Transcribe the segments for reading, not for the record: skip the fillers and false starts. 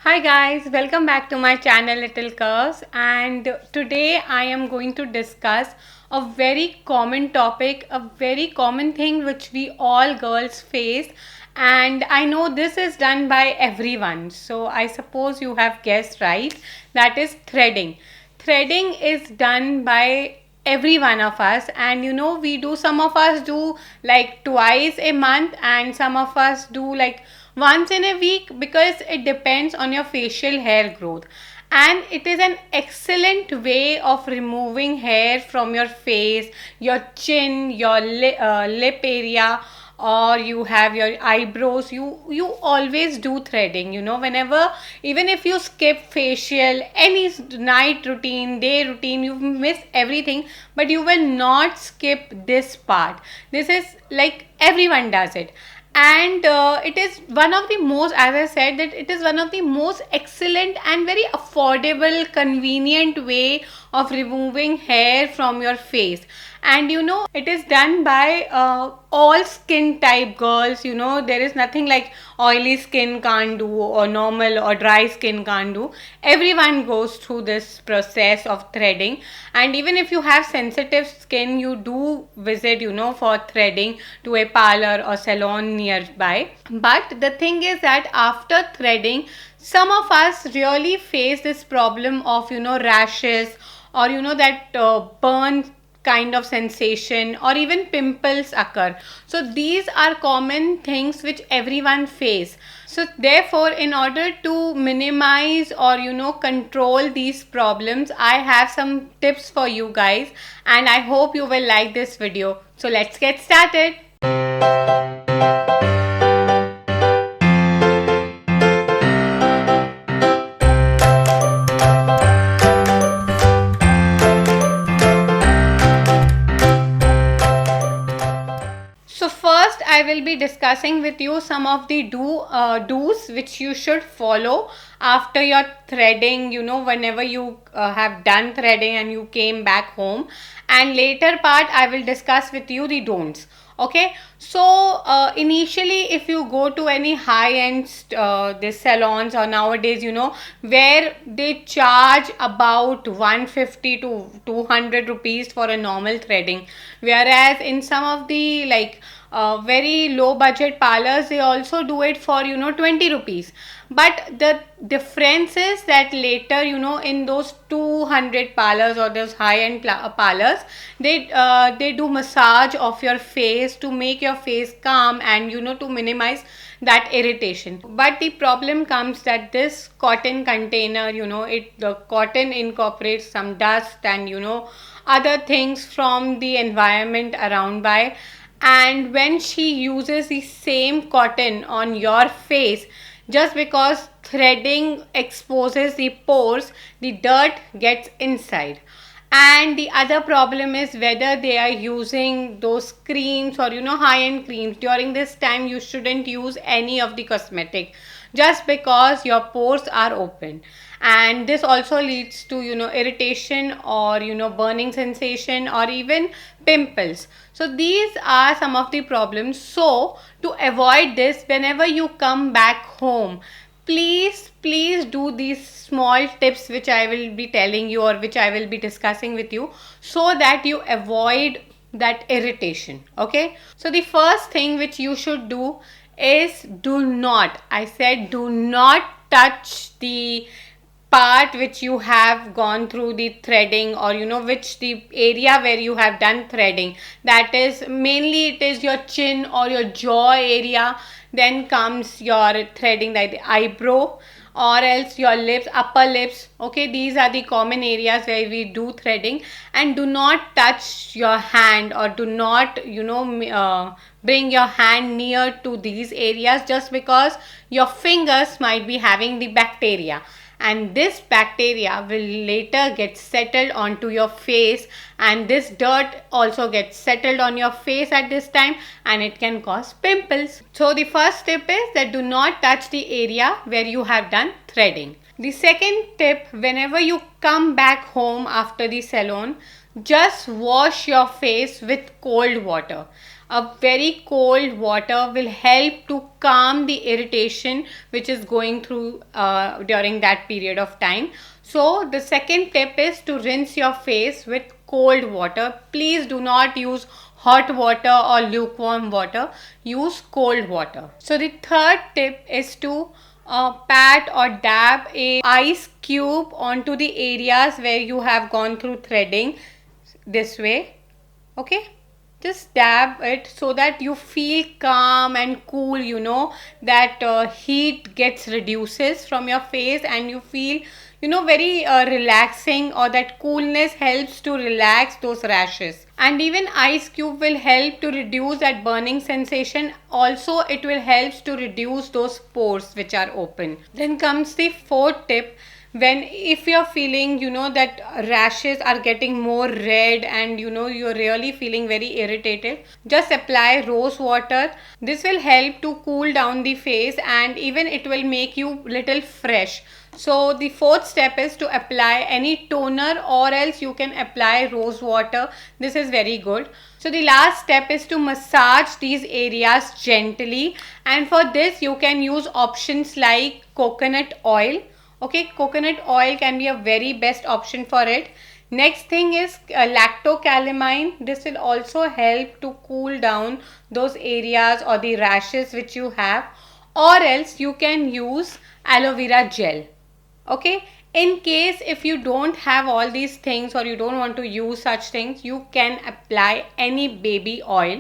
Hi guys, welcome back to my channel Little Curves, and today I am going to discuss a very common topic, a very common thing which we all girls face, and I know this is done by everyone. So I suppose you have guessed right, that is threading. Threading is done by every one of us, and we do, some of us do like twice a month and some of us do like once in a week, because it depends on your facial hair growth, and it is an excellent way of removing hair from your face, your chin, your lip area, or you have your eyebrows. You always do threading, whenever, even if you skip facial, any night routine, day routine, you miss everything, but you will not skip this part. This is like everyone does it, and it is one of the most, as I said, that it is one of the most excellent and very affordable, convenient way of removing hair from your face. And it is done by all skin type girls. There is nothing like oily skin can't do, or normal or dry skin can't do. Everyone goes through this process of threading, and even if you have sensitive skin, you do visit, for threading to a parlor or salon nearby. But the thing is that after threading, some of us really face this problem of rashes, or that burn kind of sensation, or even pimples occur. So these are common things which everyone face. So therefore, in order to minimize or control these problems, I have some tips for you guys, and I hope you will like this video. So let's get started. So first, I will be discussing with you some of the do's which you should follow after your threading. Whenever you have done threading and you came back home, and later part I will discuss with you the don'ts. Okay, so initially, if you go to any high-end this salons, or nowadays, where they charge about 150 to 200 rupees for a normal threading, whereas in some of the like very low budget parlors, they also do it for 20 rupees. But the difference is that later, in those 200 parlors or those high end parlors, they do massage of your face to make your face calm, and to minimize that irritation. But the problem comes that this cotton container, the cotton incorporates some dust and other things from the environment around by, and when she uses the same cotton on your face, just because threading exposes the pores, the dirt gets inside. And the other problem is whether they are using those creams or high-end creams. During this time, you shouldn't use any of the cosmetic, just because your pores are open, and this also leads to irritation, or burning sensation, or even pimples. So these are some of the problems. So to avoid this, whenever you come back home, please do these small tips which I will be telling you, or which I will be discussing with you, so that you avoid that irritation. Okay, so the first thing which you should do is, do not, I said, do not touch the part which you have gone through the threading, or which the area where you have done threading. That is mainly, it is your chin or your jaw area, then comes your threading like the eyebrow, or else your lips, upper lips. Okay, these are the common areas where we do threading. And do not touch your hand, or do not bring your hand near to these areas, just because your fingers might be having the bacteria, and this bacteria will later get settled onto your face, and this dirt also gets settled on your face at this time, and it can cause pimples. So the first tip is that do not touch the area where you have done threading. The second tip, whenever you come back home after the salon, just wash your face with cold water. a very cold water will help to calm the irritation which is going through during that period of time. So the second tip is to rinse your face with cold water. Please do not use hot water or lukewarm water. Use cold water. So the third tip is to pat or dab a ice cube onto the areas where you have gone through threading, this way. Okay, just dab it so that you feel calm and cool, that heat gets reduces from your face and you feel, very relaxing, or that coolness helps to relax those rashes. And even ice cube will help to reduce that burning sensation. Also, it will help to reduce those pores which are open. Then comes the fourth tip. When if you're feeling, that rashes are getting more red and you're really feeling very irritated, just apply rose water. This will help to cool down the face and even it will make you little fresh. So the fourth step is to apply any toner, or else you can apply rose water. This is very good. So the last step is to massage these areas gently, and for this you can use options like coconut oil. Okay, coconut oil can be a very best option for it. Next thing is lactocalamine. This will also help to cool down those areas or the rashes which you have, or else you can use aloe vera gel. Okay, in case if you don't have all these things or you don't want to use such things, you can apply any baby oil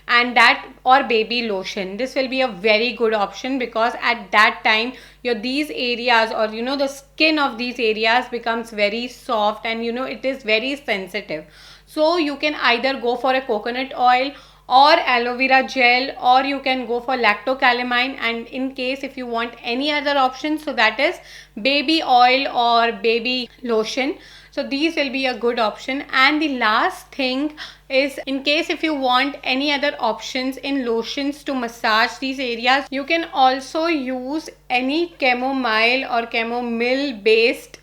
and that, or baby lotion. This will be a very good option because at that time your these areas, or the skin of these areas becomes very soft and it is very sensitive. So you can either go for a coconut oil or aloe vera gel, or you can go for lactocalamine. And in case if you want any other option, so that is baby oil or baby lotion. So these will be a good option. And the last thing is, in case if you want any other options in lotions to massage these areas, you can also use any chamomile or chamomile based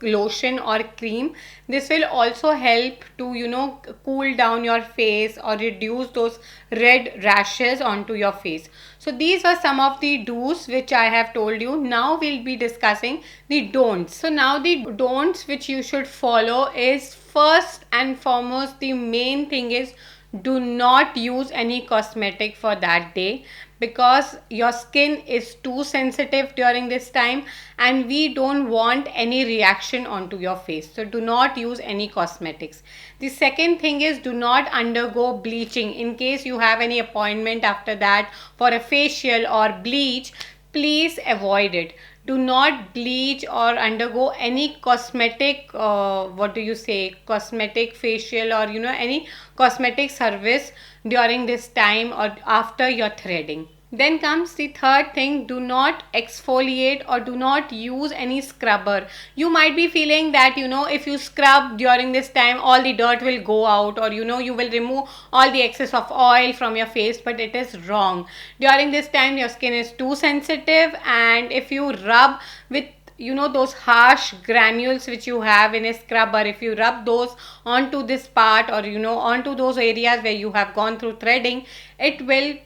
lotion or cream. This will also help to cool down your face or reduce those red rashes onto your face. So these were some of the do's which I have told you. Now we'll be discussing the don'ts. So now the don'ts which you should follow is, first and foremost, the main thing is do not use any cosmetic for that day, because your skin is too sensitive during this time and we don't want any reaction onto your face. So do not use any cosmetics. The second thing is, do not undergo bleaching. In case you have any appointment after that for a facial or bleach, please avoid it. Do not bleach or undergo any cosmetic cosmetic facial or any cosmetic service during this time or after your threading. Then comes the third thing, do not exfoliate or do not use any scrubber. You might be feeling that if you scrub during this time, all the dirt will go out, or you will remove all the excess of oil from your face, but it is wrong. During this time your skin is too sensitive, and if you rub with those harsh granules which you have in a scrubber, if you rub those onto this part or onto those areas where you have gone through threading, it will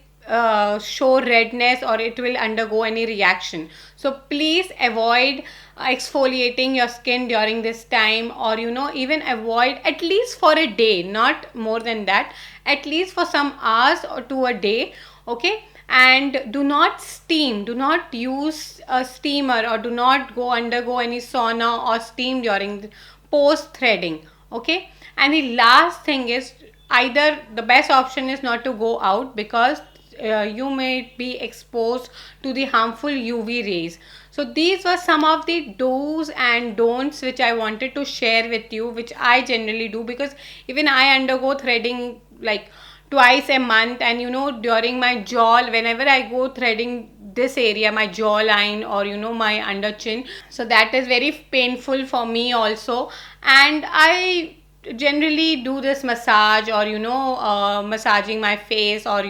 show redness or it will undergo any reaction. So please avoid exfoliating your skin during this time, or even avoid at least for a day, not more than that, at least for some hours or to a day. Okay, and do not steam, do not use a steamer or do not undergo any sauna or steam during post threading. Okay, and the last thing is, either the best option is not to go out, because you may be exposed to the harmful UV rays. So these were some of the do's and don'ts which I wanted to share with you, which I generally do, because even I undergo threading like twice a month, and during my jaw, whenever I go threading this area, my jawline or my under chin, so that is very painful for me also. And I generally do this massage or massaging my face or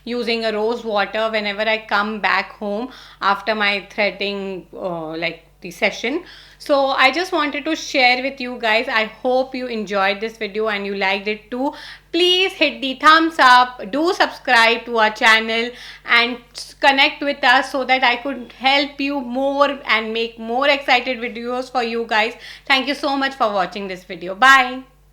using a rose water whenever I come back home after my threading the session. So I just wanted to share with you guys. I hope you enjoyed this video and you liked it too. Please hit the thumbs up, do subscribe to our channel and connect with us so that I could help you more and make more excited videos for you guys. Thank you so much for watching this video. Bye.